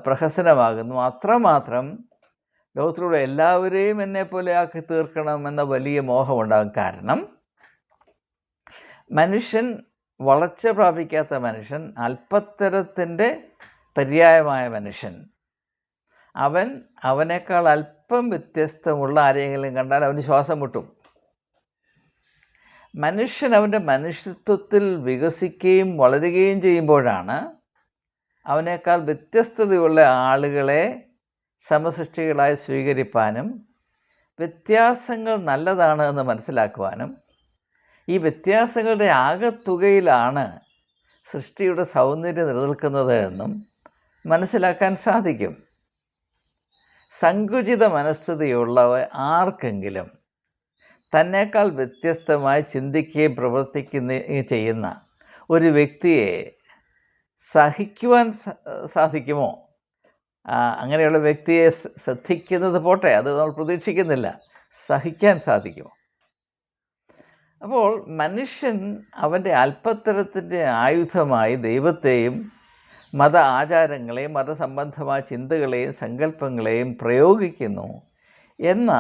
പ്രഹസനമാകുന്നു, അത്രമാത്രം ലോകത്തിലൂടെ എല്ലാവരെയും എന്നെപ്പോലെ ആക്കി തീർക്കണമെന്ന വലിയ മോഹമുണ്ടാകും. കാരണം മനുഷ്യൻ, വളർച്ച പ്രാപിക്കാത്ത മനുഷ്യൻ, അല്പത്തരത്തിൻ്റെ പര്യായമായ മനുഷ്യൻ, അവനേക്കാൾ അല്പം വ്യത്യസ്തമുള്ള ആരെങ്കിലും കണ്ടാൽ അവന് ശ്വാസം മുട്ടും. മനുഷ്യൻ അവൻ്റെ മനുഷ്യത്വത്തിൽ വികസിക്കുകയും വളരുകയും ചെയ്യുമ്പോഴാണ് അവനേക്കാൾ വ്യത്യസ്തതയുള്ള ആളുകളെ സമസൃഷ്ടികളായി സ്വീകരിപ്പാനും വ്യത്യാസങ്ങൾ നല്ലതാണ് എന്ന് മനസ്സിലാക്കുവാനും ഈ വ്യത്യാസങ്ങളുടെ ആകെത്തുകയിലാണ് സൃഷ്ടിയുടെ സൗന്ദര്യം നിലനിൽക്കുന്നത് എന്നും മനസ്സിലാക്കാൻ സാധിക്കും. സങ്കുചിത മനസ്ഥിതിയുള്ള ആർക്കെങ്കിലും തന്നേക്കാൾ വ്യത്യസ്തമായി ചിന്തിക്കുകയും പ്രവർത്തിക്കുകയും ചെയ്യുന്ന ഒരു വ്യക്തിയെ സഹിക്കുവാൻ സാധിക്കുമോ? അങ്ങനെയുള്ള വ്യക്തിയെ ശ്രദ്ധിക്കുന്നത് പോട്ടെ, അത് നമ്മൾ പ്രതീക്ഷിക്കുന്നില്ല. സഹിക്കാൻ സാധിക്കുമോ? അപ്പോൾ മനുഷ്യൻ അവൻ്റെ അല്പത്തരത്തിൻ്റെ ആയുധമായി ദൈവത്തെയും മത ആചാരങ്ങളെയും മതസംബന്ധമായ ചിന്തകളെയും സങ്കല്പങ്ങളെയും പ്രയോഗിക്കുന്നു എന്ന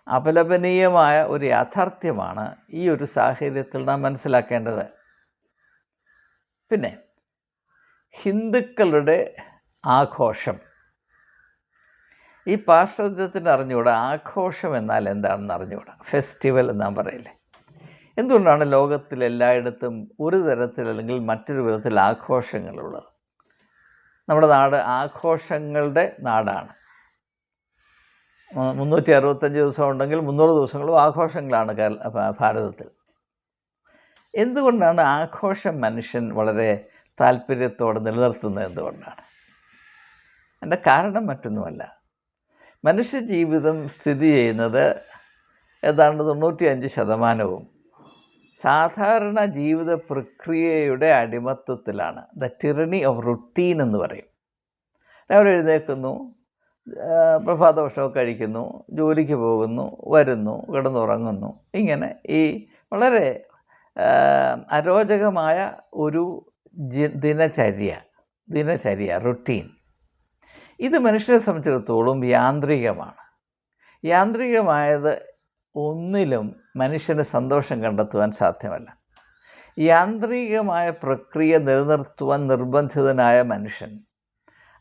അപലപനീയമായ ഒരു യാഥാർത്ഥ്യമാണ് ഈ ഒരു സാഹചര്യത്തിൽ നാം മനസ്സിലാക്കേണ്ടത്. പിന്നെ ഹിന്ദുക്കളുടെ ആഘോഷം. ഈ പാശ്ചാത്യത്തിന് അറിഞ്ഞുകൂടാ ആഘോഷം എന്നാൽ എന്താണെന്ന് അറിഞ്ഞുകൂടാ. ഫെസ്റ്റിവൽ എന്നാൻ പറയില്ലേ. എന്തുകൊണ്ടാണ് ലോകത്തിൽ എല്ലായിടത്തും ഒരു തരത്തിൽ അല്ലെങ്കിൽ മറ്റൊരു വിധത്തിൽ ആഘോഷങ്ങളുള്ളത്? നമ്മുടെ നാട് ആഘോഷങ്ങളുടെ നാടാണ്. 365 ദിവസം ഉണ്ടെങ്കിൽ 300 ദിവസങ്ങളും ആഘോഷങ്ങളാണ് ഭാരതത്തിൽ. എന്തുകൊണ്ടാണ് ആഘോഷം മനുഷ്യൻ വളരെ താല്പര്യത്തോടെ നിലനിർത്തുന്നത്? എന്തുകൊണ്ടാണ്? അതിൻ്റെ കാരണം മറ്റൊന്നുമല്ല. മനുഷ്യജീവിതം സ്ഥിതി ചെയ്യുന്നത് ഏതാണ്ട് 95% സാധാരണ ജീവിത പ്രക്രിയയുടെ അടിമത്വത്തിലാണ്. ദ ടിറണി ഓഫ് റുട്ടീൻ എന്ന് പറയും. രാവിലെ എഴുന്നേൽക്കുന്നു, പ്രഭാതഭക്ഷണമൊക്കെ കഴിക്കുന്നു, ജോലിക്ക് പോകുന്നു, വരുന്നു, കിടന്നുറങ്ങുന്നു. ഇങ്ങനെ ഈ വളരെ അരോചകമായ ഒരു ദിനചര്യ റുട്ടീൻ. ഇത് മനുഷ്യനെ സംബന്ധിച്ചിടത്തോളം യാന്ത്രികമാണ്. യാന്ത്രികമായത് ഒന്നിലും മനുഷ്യന് സന്തോഷം കണ്ടെത്തുവാൻ സാധ്യമല്ല. യാന്ത്രികമായ പ്രക്രിയ നിലനിർത്തുവാൻ നിർബന്ധിതനായ മനുഷ്യൻ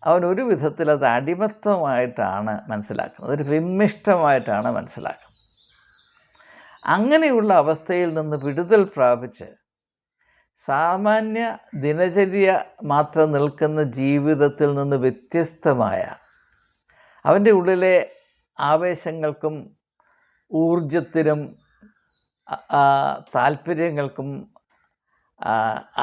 അവനൊരു വിധത്തിൽ അത് അടിമത്തമായിട്ടാണ് മനസ്സിലാക്കുന്നത്, ഒരു വിമ്മിഷ്ടമായിട്ടാണ് മനസ്സിലാക്കുന്നത്. അങ്ങനെയുള്ള അവസ്ഥയിൽ നിന്ന് വിടുതൽ പ്രാപിച്ച് സാമാന്യ ദിനചര്യ മാത്രം നിൽക്കുന്ന ജീവിതത്തിൽ നിന്ന് വ്യത്യസ്തമായ അവൻ്റെ ഉള്ളിലെ ആവേശങ്ങൾക്കും ഊർജത്തിനും താല്പര്യങ്ങൾക്കും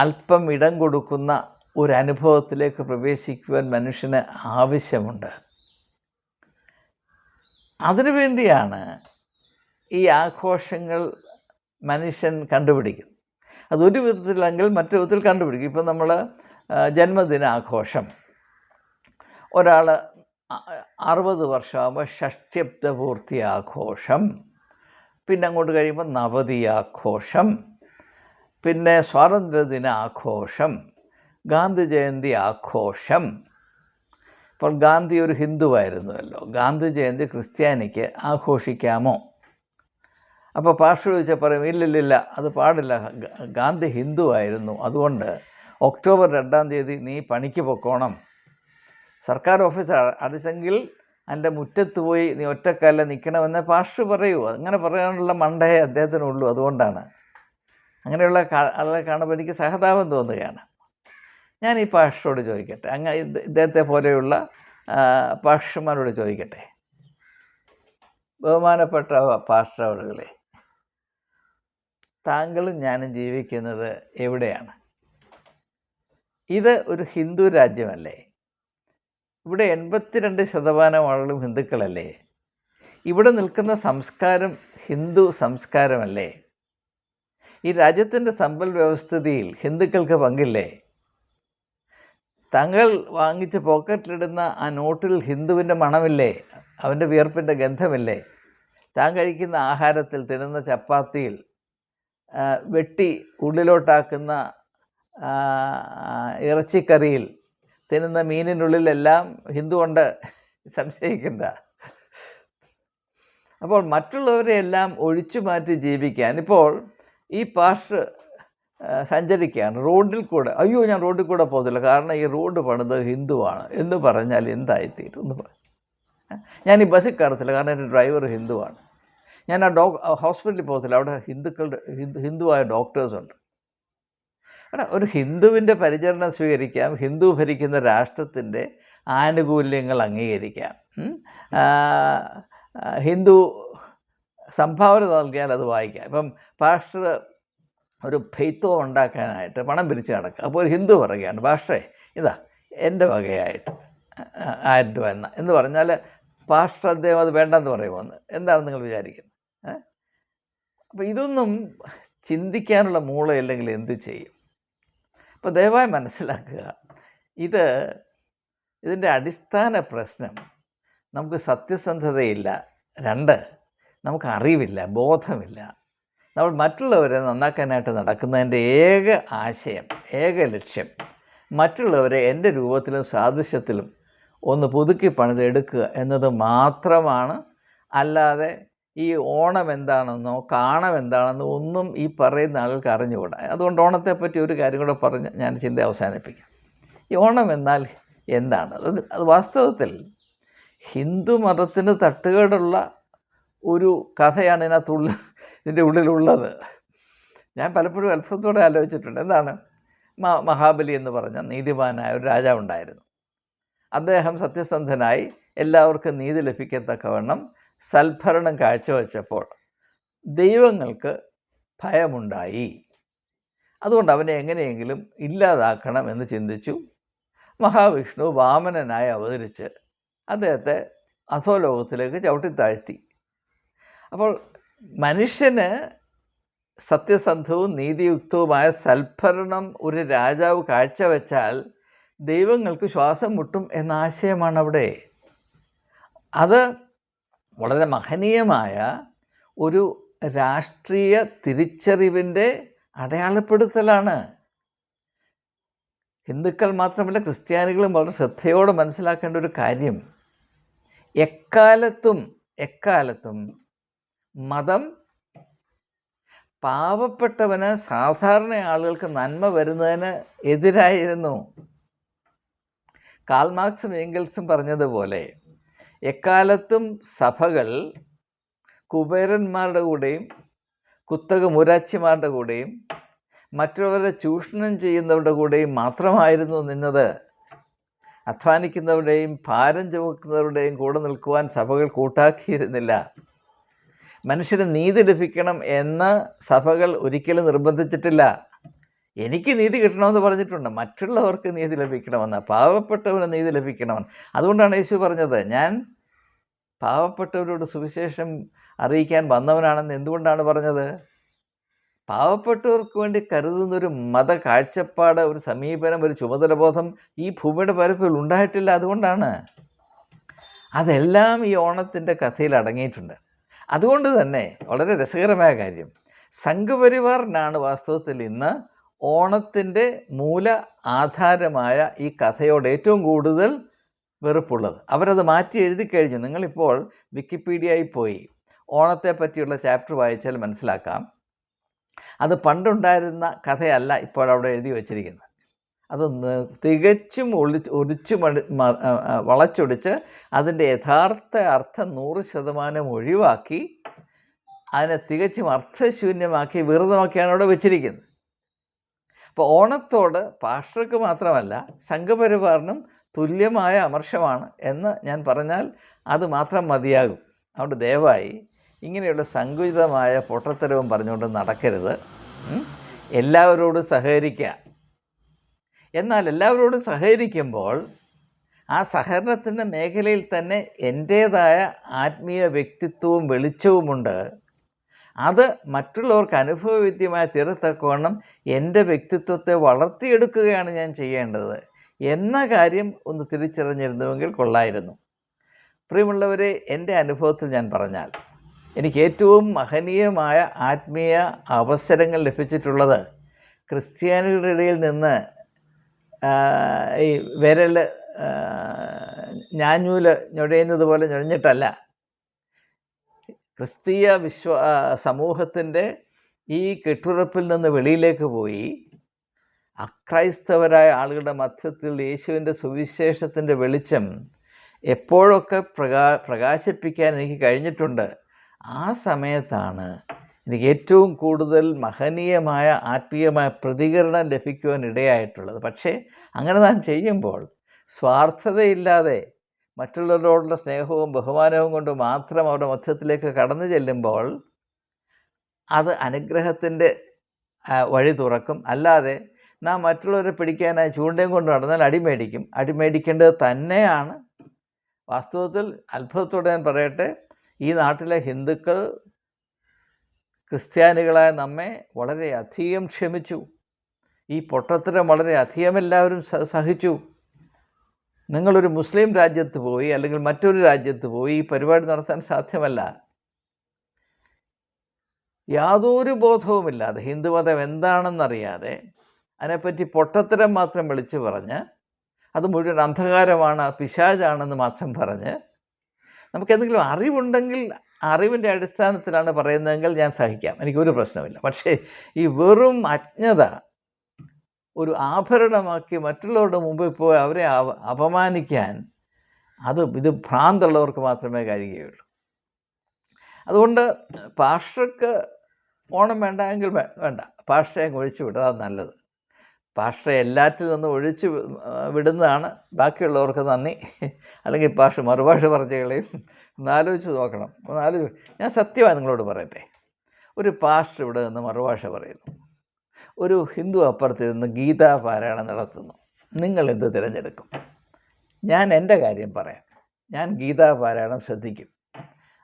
അല്പം ഇടം കൊടുക്കുന്ന ഒരു അനുഭവത്തിലേക്ക് പ്രവേശിക്കുവാൻ മനുഷ്യന് ആവശ്യമുണ്ട്. അതിനുവേണ്ടിയാണ് ഈ ആഘോഷങ്ങൾ മനുഷ്യൻ കണ്ടുപിടിക്കുന്നത്. അതൊരു വിധത്തിലെങ്കിൽ മറ്റൊരു വിധത്തിൽ കണ്ടുപിടിക്കും. ഇപ്പം നമ്മൾ ജന്മദിനാഘോഷം, ഒരാൾ 60 വർഷമാകുമ്പോൾ ഷഷ്ഠ്യബ്ദപൂർത്തി ആഘോഷം, പിന്നെ അങ്ങോട്ട് കഴിയുമ്പോൾ നവതി ആഘോഷം, പിന്നെ സ്വാതന്ത്ര്യദിന ആഘോഷം, ഗാന്ധി ജയന്തി ആഘോഷം. ഇപ്പോൾ ഗാന്ധി ഒരു ഹിന്ദുവായിരുന്നുവല്ലോ, ഗാന്ധി ജയന്തി ക്രിസ്ത്യാനിക്ക് ആഘോഷിക്കാമോ? അപ്പോൾ പാസ്റ്റർ ചോദിച്ചാൽ പറയും, ഇല്ലില്ല, അത് പാടില്ല, ഗാന്ധി ഹിന്ദു ആയിരുന്നു, അതുകൊണ്ട് ഒക്ടോബർ 2-ാം തീയതി നീ പണിക്ക് പൊക്കോണം, സർക്കാർ ഓഫീസ് അടിച്ചെങ്കിൽ എൻ്റെ മുറ്റത്ത് പോയി നീ ഒറ്റക്കാലിൽ നിൽക്കണമെന്ന് പാസ്റ്റർ പറയൂ. അങ്ങനെ പറയാനുള്ള മണ്ടയെ അദ്ദേഹത്തിനുള്ളൂ. അതുകൊണ്ടാണ് അങ്ങനെയുള്ള ആളെ കാണുമ്പോൾ എനിക്ക് സഹതാപം തോന്നുകയാണ്. ഞാൻ ഈ പാസ്റ്ററോട് ചോദിക്കട്ടെ, ഇദ്ദേഹത്തെ പോലെയുള്ള പാസ്റ്റർമാരോട് ചോദിക്കട്ടെ, ബഹുമാനപ്പെട്ട പാസ്റ്റർ അവരുകളെ, താങ്കളും ഞാനും ജീവിക്കുന്നത് എവിടെയാണ്? ഇത് ഒരു ഹിന്ദു രാജ്യമല്ലേ? ഇവിടെ 82% ആളുകളും ഹിന്ദുക്കളല്ലേ? ഇവിടെ നിൽക്കുന്ന സംസ്കാരം ഹിന്ദു സംസ്കാരമല്ലേ? ഈ രാജ്യത്തിൻ്റെ സമ്പൽ വ്യവസ്ഥിതിയിൽ ഹിന്ദുക്കൾക്ക് പങ്കില്ലേ? താങ്കൾ വാങ്ങിച്ച് പോക്കറ്റിലിടുന്ന ആ നോട്ടിൽ ഹിന്ദുവിൻ്റെ മണമില്ലേ? അവൻ്റെ വിയർപ്പിൻ്റെ ഗന്ധമില്ലേ? താൻ കഴിക്കുന്ന ആഹാരത്തിൽ, തിന്നുന്ന ചപ്പാത്തിയിൽ, വെട്ടി ഉള്ളിലോട്ടാക്കുന്ന ഇറച്ചിക്കറിയിൽ, തിന്നുന്ന മീനിനുള്ളിലെല്ലാം ഹിന്ദുവുണ്ട്, സംശയിക്കണ്ട. അപ്പോൾ മറ്റുള്ളവരെയെല്ലാം ഒഴിച്ചു മാറ്റി ജീവിക്കാൻ ഇപ്പോൾ ഈ പാസ്റ്റർ സഞ്ചരിക്കുകയാണ് റോഡിൽ കൂടെ. അയ്യോ, ഞാൻ റോഡിൽ കൂടെ പോകത്തില്ല, കാരണം ഈ റോഡ് പണിത് ഹിന്ദുവാണ് എന്ന് പറഞ്ഞാൽ എന്തായിത്തീരും എന്ന് ഞാൻ ഈ ബസ്സിൽ കയറത്തില്ല, കാരണം എൻ്റെ ഡ്രൈവർ ഹിന്ദുവാണ്. ഞാൻ ഹോസ്പിറ്റലിൽ പോകത്തില്ല, അവിടെ ഹിന്ദുവായ ഡോക്ടേഴ്സുണ്ട്. എടാ, ഒരു ഹിന്ദുവിൻ്റെ പരിചരണം സ്വീകരിക്കാം, ഹിന്ദു ഭരിക്കുന്ന രാഷ്ട്രത്തിൻ്റെ ആനുകൂല്യങ്ങൾ അംഗീകരിക്കാം, ഹിന്ദു സംഭാവന നൽകിയാൽ അത് വായിക്കാം. ഇപ്പം പാസ്റ്റർ ഒരു ഫെയ്ത്തോ ഉണ്ടാക്കാനായിട്ട് പണം പിരിച്ച് നടക്കുക. അപ്പോൾ ഒരു ഹിന്ദു പറയുകയാണ്, പാസ്റ്ററെ ഇതാ എൻ്റെ വകയായിട്ട് 1000 രൂപ എന്ന് പറഞ്ഞാൽ പാസ്റ്റർ അദ്ദേഹം അത് വേണ്ടെന്ന് പറയുമോന്ന് എന്താണ് നിങ്ങൾ വിചാരിക്കുന്നത്? അപ്പോൾ ഇതൊന്നും ചിന്തിക്കാനുള്ള മൂളയില്ലെങ്കിൽ എന്ത് ചെയ്യും? അപ്പോൾ ദയവായി മനസ്സിലാക്കുക, ഇതിൻ്റെ അടിസ്ഥാന പ്രശ്നം നമുക്ക് സത്യസന്ധതയില്ല, 2 നമുക്ക് അറിവില്ല, ബോധമില്ല. നമ്മൾ മറ്റുള്ളവരെ നന്നാക്കാനായിട്ട് നടക്കുന്നതിൻ്റെ ഏക ആശയം, ഏക ലക്ഷ്യം മറ്റുള്ളവരെ എൻ്റെ രൂപത്തിലും സാദൃശ്യത്തിലും ഒന്ന് പുതുക്കി പണിതെടുക്കുക എന്നത് മാത്രമാണ്. അല്ലാതെ ഈ ഓണം എന്താണെന്നോ കാണം എന്താണെന്നോ ഒന്നും ഈ പറയുന്ന ആൾക്ക് അറിഞ്ഞുകൂടാ. അതുകൊണ്ട് ഓണത്തെപ്പറ്റി ഒരു കാര്യം കൂടെ പറഞ്ഞ് ഞാൻ ചിന്ത അവസാനിപ്പിക്കാം. ഈ ഓണം എന്നാൽ എന്താണ്? അത് വാസ്തവത്തിൽ ഹിന്ദു മതത്തിന് തട്ടുകേടുള്ള ഒരു കഥയാണ് ഇതിൻ്റെ ഉള്ളിലുള്ളത്. ഞാൻ പലപ്പോഴും അത്ഭുതത്തോടെ ആലോചിച്ചിട്ടുണ്ട്. എന്താണ്? മഹാബലി എന്ന് പറഞ്ഞ നീതിമാനായ ഒരു രാജാവുണ്ടായിരുന്നു. അദ്ദേഹം സത്യസന്ധനായി എല്ലാവർക്കും നീതി ലഭിക്കത്തക്കവണ്ണം സൽഭരണം കാഴ്ചവെച്ചപ്പോൾ ദൈവങ്ങൾക്ക് ഭയമുണ്ടായി. അതുകൊണ്ട് അവനെ എങ്ങനെയെങ്കിലും ഇല്ലാതാക്കണം എന്ന് ചിന്തിച്ചു. മഹാവിഷ്ണു വാമനനായി അവതരിച്ച് അദ്ദേഹത്തെ അധോലോകത്തിലേക്ക് ചവിട്ടിത്താഴ്ത്തി. അപ്പോൾ മനുഷ്യന് സത്യസന്ധവും നീതിയുക്തവുമായ സൽഭരണം ഒരു രാജാവ് കാഴ്ചവെച്ചാൽ ദൈവങ്ങൾക്ക് ശ്വാസം മുട്ടും എന്ന ആശയമാണ് അവിടെ. അത് വളരെ മഹനീയമായ ഒരു രാഷ്ട്രീയ തിരിച്ചറിവിൻ്റെ അടയാളപ്പെടുത്തലാണ്. ഹിന്ദുക്കൾ മാത്രമല്ല, ക്രിസ്ത്യാനികളും വളരെ ശ്രദ്ധയോടെ മനസ്സിലാക്കേണ്ട ഒരു കാര്യം, എക്കാലത്തും മതം പാവപ്പെട്ടവന്, സാധാരണ ആളുകൾക്ക് നന്മ വരുന്നതിന് എതിരായിരുന്നു. കാൾ മാർക്സും എംഗൽസും പറഞ്ഞതുപോലെ എക്കാലത്തും സഭകൾ കുബേരന്മാരുടെ കൂടെയും കുത്തക മുരാച്ചിമാരുടെ കൂടെയും മറ്റുള്ളവരെ ചൂഷണം ചെയ്യുന്നവരുടെ കൂടെയും മാത്രമായിരുന്നു നിന്നത്. അധ്വാനിക്കുന്നവരുടെയും ഭാരം ചുമക്കുന്നവരുടെയും കൂടെ നിൽക്കുവാൻ സഭകൾ കൂട്ടാക്കിയിരുന്നില്ല. മനുഷ്യന് നീതി ലഭിക്കണം എന്ന് സഭകൾ ഒരിക്കലും നിർബന്ധിച്ചിട്ടില്ല. എനിക്ക് നീതി കിട്ടണമെന്ന് പറഞ്ഞിട്ടുണ്ട്, മറ്റുള്ളവർക്ക് നീതി ലഭിക്കണമെന്ന്, പാവപ്പെട്ടവന് നീതി ലഭിക്കണമെന്ന്. അതുകൊണ്ടാണ് യേശു പറഞ്ഞത്, ഞാൻ പാവപ്പെട്ടവരോട് സുവിശേഷം അറിയിക്കാൻ വന്നവനാണെന്ന്. എന്തുകൊണ്ടാണ് പറഞ്ഞത്? പാവപ്പെട്ടവർക്ക് വേണ്ടി കരുതുന്നൊരു മത കാഴ്ചപ്പാട്, ഒരു സമീപനം, ഒരു ചുമതലബോധം ഈ ഭൂമിയുടെ പരപ്പിൽ ഉണ്ടായിട്ടില്ല. അതുകൊണ്ടാണ്. അതെല്ലാം ഈ ഓണത്തിൻ്റെ കഥയിൽ അടങ്ങിയിട്ടുണ്ട്. അതുകൊണ്ട് തന്നെ വളരെ രസകരമായ കാര്യം, സംഘപരിവാറിനാണ് വാസ്തവത്തിൽ ഇന്ന് ഓണത്തിൻ്റെ മൂല ആധാരമായ ഈ കഥയോട് ഏറ്റവും കൂടുതൽ വെറുപ്പുള്ളത്. അവരത് മാറ്റി എഴുതി കഴിഞ്ഞു. നിങ്ങളിപ്പോൾ വിക്കിപീഡിയയിൽ പോയി ഓണത്തെ പറ്റിയുള്ള ചാപ്റ്റർ വായിച്ചാൽ മനസ്സിലാക്കാം, അത് പണ്ടുണ്ടായിരുന്ന കഥയല്ല ഇപ്പോൾ അവിടെ എഴുതി വച്ചിരിക്കുന്നത്. അത് തികച്ചും വളച്ചൊടിച്ച് അതിൻ്റെ യഥാർത്ഥ അർത്ഥം 100% ഒഴിവാക്കി അതിനെ തികച്ചും അർത്ഥശൂന്യമാക്കി വികൃതമാക്കിയാണ് അവിടെ വെച്ചിരിക്കുന്നത്. അപ്പോൾ ഓണത്തോട് പാസ്റ്റർക്ക് മാത്രമല്ല സംഘപരിവാറിനും തുല്യമായ അമർഷമാണ് എന്ന് ഞാൻ പറഞ്ഞാൽ അത് മാത്രം മതിയാകും. അതുകൊണ്ട് ദയവായി ഇങ്ങനെയുള്ള സങ്കുചിതമായ പൊട്ടത്തരവും പറഞ്ഞുകൊണ്ട് നടക്കരുത്. എല്ലാവരോടും സഹകരിക്കുക. എന്നാൽ എല്ലാവരോടും സഹകരിക്കുമ്പോൾ ആ സഹകരണത്തിൻ്റെ മേഖലയിൽ തന്നെ എൻ്റേതായ ആത്മീയ വ്യക്തിത്വവും വെളിച്ചവുമുണ്ട്. അത് മറ്റുള്ളവർക്ക് അനുഭവവേദ്യമായി തീരത്തക്കവണ്ണം എൻ്റെ വ്യക്തിത്വത്തെ വളർത്തിയെടുക്കുകയാണ് ഞാൻ ചെയ്യേണ്ടത് എന്ന കാര്യം ഒന്ന് തിരിച്ചറിഞ്ഞിരുന്നുവെങ്കിൽ കൊള്ളായിരുന്നു. പ്രിയമുള്ളവരെ, എൻ്റെ അനുഭവത്തിൽ ഞാൻ പറഞ്ഞാൽ എനിക്ക് ഏറ്റവും മഹനീയമായ ആത്മീയ അവസരങ്ങൾ ലഭിച്ചിട്ടുള്ളത് ക്രിസ്ത്യാനികളുടെ ഇടയിൽ നിന്ന് ഈ വിരൽ ഞാഞ്ഞൂല് ഞൊഴയുന്നത് പോലെ ഞൊഴിഞ്ഞിട്ടല്ല, ക്രിസ്തീയ സമൂഹത്തിൻ്റെ ഈ കെട്ടുറപ്പിൽ നിന്ന് വെളിയിലേക്ക് പോയി അക്രൈസ്തവരായ ആളുകളുടെ മധ്യത്തിൽ യേശുവിൻ്റെ സുവിശേഷത്തിൻ്റെ വെളിച്ചം എപ്പോഴൊക്കെ പ്രകാശിപ്പിക്കാൻ എനിക്ക് കഴിഞ്ഞിട്ടുണ്ട്, ആ സമയത്താണ് എനിക്ക് ഏറ്റവും കൂടുതൽ മഹനീയമായ ആത്മീയമായ പ്രതികരണം ലഭിക്കുവാൻ ഇടയായിട്ടുള്ളത്. പക്ഷേ അങ്ങനെ നാം ചെയ്യുമ്പോൾ സ്വാർത്ഥതയില്ലാതെ മറ്റുള്ളവരോടുള്ള സ്നേഹവും ബഹുമാനവും കൊണ്ട് മാത്രം അവരുടെ മധ്യത്തിലേക്ക് കടന്നു ചെല്ലുമ്പോൾ അത് അനുഗ്രഹത്തിൻ്റെ വഴി തുറക്കും. അല്ലാതെ നാം മറ്റുള്ളവരെ പിടിക്കാനായി ചൂണ്ടയും കൊണ്ട് നടന്നാൽ അടിമേടിക്കും. അടിമേടിക്കേണ്ടത് തന്നെയാണ്. വാസ്തവത്തിൽ അത്ഭുതത്തോടെ ഞാൻ പറയട്ടെ, ഈ നാട്ടിലെ ഹിന്ദുക്കൾ ക്രിസ്ത്യാനികളായ നമ്മെ വളരെയധികം ക്ഷമിച്ചു. ഈ പൊട്ടത്തരം വളരെയധികം എല്ലാവരും സഹിച്ചു. നിങ്ങളൊരു മുസ്ലിം രാജ്യത്ത് പോയി അല്ലെങ്കിൽ മറ്റൊരു രാജ്യത്ത് പോയി ഈ പരിപാടി നടത്താൻ സാധ്യമല്ല. യാതൊരു ബോധവുമില്ലാതെ, ഹിന്ദുമതം എന്താണെന്നറിയാതെ, അതിനെപ്പറ്റി പൊട്ടത്തരം മാത്രം വിളിച്ചു പറഞ്ഞ്, അത് മുഴുവൻ അന്ധകാരമാണ്, പിശാചാണെന്ന് മാത്രം പറഞ്ഞ്, നമുക്കെന്തെങ്കിലും അറിവുണ്ടെങ്കിൽ അറിവിൻ്റെ അടിസ്ഥാനത്തിലാണ് പറയുന്നതെങ്കിൽ ഞാൻ സഹിക്കാം, എനിക്കൊരു പ്രശ്നമില്ല. പക്ഷേ ഈ വെറും അജ്ഞത ഒരു ആഭരണമാക്കി മറ്റുള്ളവരുടെ മുമ്പിൽ പോയി അവരെ അപമാനിക്കാൻ, ഇത് ഭ്രാന്തുള്ളവർക്ക് മാത്രമേ കഴിയുകയുള്ളൂ. അതുകൊണ്ട് പാസ്റ്റർക്ക് ഓണം വേണ്ട എങ്കിൽ വേണ്ട, പാസ്റ്ററെ അങ്ങ് ഒഴിച്ചു വിടുക, അത് നല്ലത്. പാസ്റ്ററെ എല്ലാറ്റിൽ നിന്നും ഒഴിച്ചു വിടുന്നതാണ് ബാക്കിയുള്ളവർക്ക് നന്ദി. അല്ലെങ്കിൽ പാസ്റ്റർ മറുഭാഷ പറഞ്ഞു കളയും. ഒന്നാലോചിച്ച് നോക്കണം. ഞാൻ സത്യമായി നിങ്ങളോട് പറയട്ടെ, ഒരു പാസ്റ്റർ ഇവിടെ നിന്ന് മറുഭാഷ പറയുന്നു, ഒരു ഹിന്ദു അപ്പുറത്ത് നിന്ന് ഗീതാ പാരായണം നടത്തുന്നു. നിങ്ങൾ എന്ത് തിരഞ്ഞെടുക്കും? ഞാൻ എൻ്റെ കാര്യം പറയാം. ഞാൻ ഗീതാ പാരായണം ശ്രദ്ധിക്കും.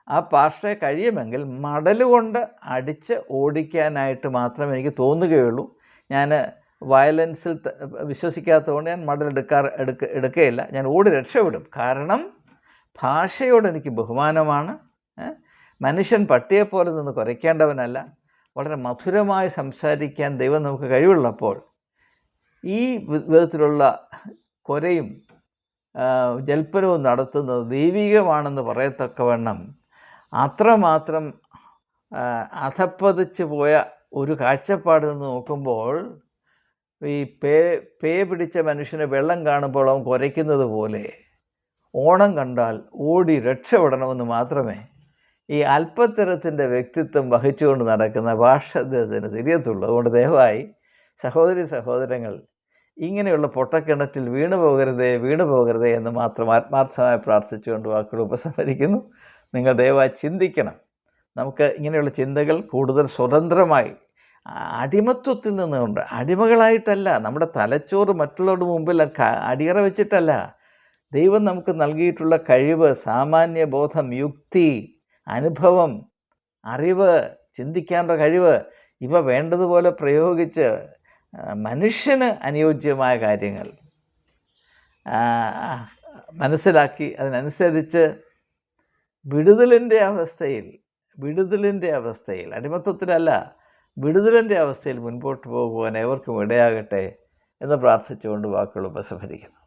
ആ പാസ്റ്ററെ കഴിയുമെങ്കിൽ മടലുകൊണ്ട് അടിച്ച് ഓടിക്കാനായിട്ട് മാത്രമേ എനിക്ക് തോന്നുകയുള്ളൂ. ഞാൻ വയലൻസിൽ വിശ്വസിക്കാത്തതുകൊണ്ട് ഞാൻ മടൽ എടുക്കുകയില്ല. ഞാൻ ഓടി രക്ഷപ്പെടും. കാരണം ഭാഷയോട് എനിക്ക് ബഹുമാനമാണ്. മനുഷ്യൻ പട്ടിയെപ്പോലെ നിന്ന് കുരയ്ക്കേണ്ടവനല്ല. വളരെ മധുരമായി സംസാരിക്കാൻ ദൈവം നമുക്ക് കഴിവുള്ളപ്പോൾ ഈ വിധത്തിലുള്ള കൊരയും ജൽപ്പനവും നടത്തുന്നത് ദൈവികമാണെന്ന് പറയത്തക്കവണ്ണം അത്രമാത്രം അധപ്പതിച്ച് പോയ ഒരു കാഴ്ചപ്പാട് നിന്ന് നോക്കുമ്പോൾ, ഈ പേ പിടിച്ച മനുഷ്യന് വെള്ളം കാണുമ്പോൾ അവൻ കുരയ്ക്കുന്നത് പോലെ ഓണം കണ്ടാൽ ഓടി രക്ഷപ്പെടണമെന്ന് മാത്രമേ ഈ അല്പത്തരത്തിൻ്റെ വ്യക്തിത്വം വഹിച്ചുകൊണ്ട് നടക്കുന്ന ഭാഷത്തിന് തിരിയത്തുള്ളൂ. അതുകൊണ്ട് ദയവായി സഹോദരങ്ങൾ, ഇങ്ങനെയുള്ള പൊട്ടക്കിണറ്റിൽ വീണു പോകരുതേ എന്ന് മാത്രം ആത്മാർത്ഥമായി പ്രാർത്ഥിച്ചുകൊണ്ട് വാക്കുകൾ ഉപസംഹരിക്കുന്നു. നിങ്ങൾ ദയവായി ചിന്തിക്കണം. നമുക്ക് ഇങ്ങനെയുള്ള ചിന്തകൾ കൂടുതൽ സ്വതന്ത്രമായി, അടിമത്വത്തിൽ നിന്നുകൊണ്ട്, അടിമകളായിട്ടല്ല, നമ്മുടെ തലച്ചോറ് മറ്റുള്ളവരുടെ മുമ്പിൽ അടിയറ വെച്ചിട്ടല്ല, ദൈവം നമുക്ക് നൽകിയിട്ടുള്ള കഴിവ്, സാമാന്യ ബോധം, യുക്തി, അനുഭവം, അറിവ്, ചിന്തിക്കാനുള്ള കഴിവ്, ഇവ വേണ്ടതുപോലെ പ്രയോഗിച്ച് മനുഷ്യന് അനുയോജ്യമായ കാര്യങ്ങൾ മനസ്സിലാക്കി അതിനനുസരിച്ച് വിടുതലിൻ്റെ അവസ്ഥയിൽ, അടിമത്വത്തിലല്ല, വിടുതലിൻ്റെ അവസ്ഥയിൽ മുൻപോട്ട് പോകുവാൻ ഏവർക്കും ഇടയാകട്ടെ എന്ന് പ്രാർത്ഥിച്ചുകൊണ്ട് വാക്കുകൾ ഉപസംഹരിക്കുന്നു.